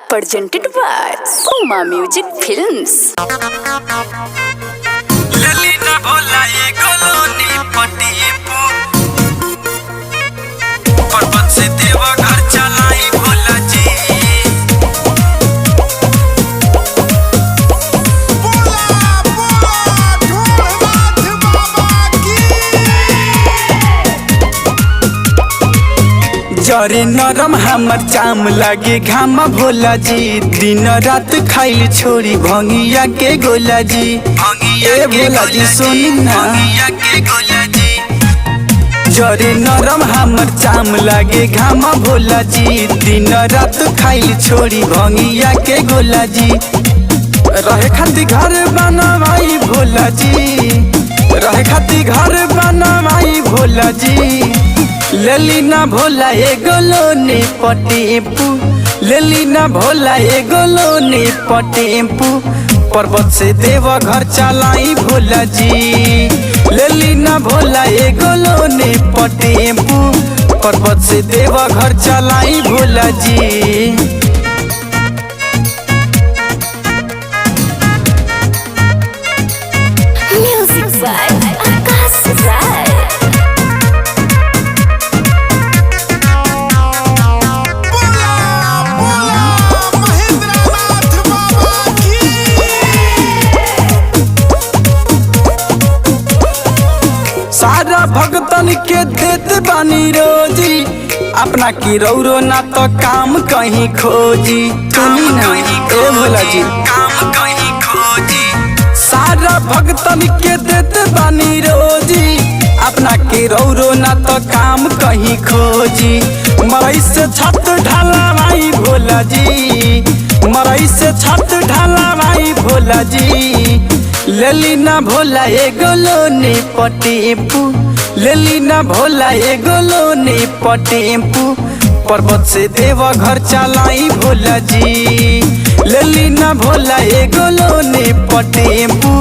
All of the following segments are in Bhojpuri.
presented by Uma Music Films. ललीना Bhola ये गोलोनी पटीपू पर्वत से देवा घर चलाई भोला जी। जरे नरम हमर चाम लागे घाम भोला जी। दिन रात खाइल छोड़ी भंगिया के गोला जी। ए भोला जी सुनी ना, जरे नरम हमर चाम लागे घाम भोला जी। दिन रात खाइल छोड़ी भंगिया के गोला जी। रहे खाती घर बनवाई भोला जी, रहे खाती घर बनवाई भोला जी। ललीना भोला ए गोलोनी पटीपू, ललीना भोला ए गोलोनी पटीपू पर्वत से देवा घर चलाई भोला जी। ललीना भोला ए गोलोनी पटीपू पर्वत से देवा घर चलाई Bhola ji. Music by Akash Rai. सारा भगतन के देत बानी रोजी, अपना की रौरो ना तो काम कहीं खोजी। सुनी ना ए भोला जी, काम कहीं खोजी। सारा भगतन के देत बानी रोजी, अपना की रौरो ना तो काम कहीं खोजी। मरई से छत ढाला भाई भोला जी, मरई से छत ढाला भाई भोला जी। ललीना भोला ए गोलोनी पटीपू, ललीना भोला ए गोलोनी पटीपू पर्वत से देवा घर चलाई भोला जी। ललीना भोला ए गोलोनी पटीपू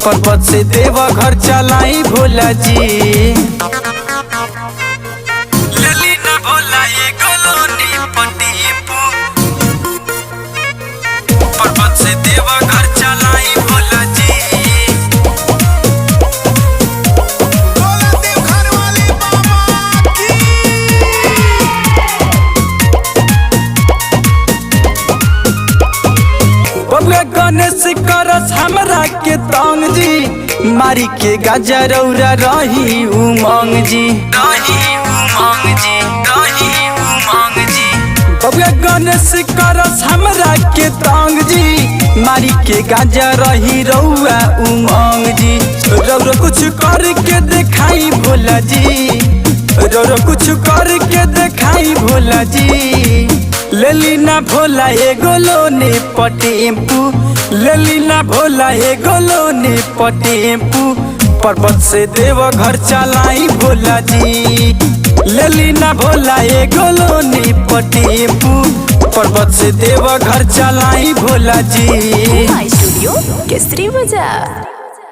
पर्वत से देवा घर चलाई भोला जी। ललीना भोला ए गोलोनी पटीपू पर्वत से देवा घर चलाई भोला जी। बबुआ गणेश करस हमरा के तंग जी, मारी के गजरौरा रही उमंग जी, रही उमंग जी, रही उमंग जी। बबुआ गणेश करस हमरा के तंग जी, मारी के गजर रही रौआ उमंग जी। रौरा कुछ करके दिखाई भोला जी, रौरा कुछ करके दिखाई भोला जी। ललीना भोला ए गोलोनी पटीपू, ललीना भोला ए गोलोनी पटीपू पर्वत से देवा घर चलाई भोला जी। ललीना भोला ए गोलोनी पटीपू पर्वत से देवा घर चलाई Bhola ji. My Studio, Kesari Bazaar.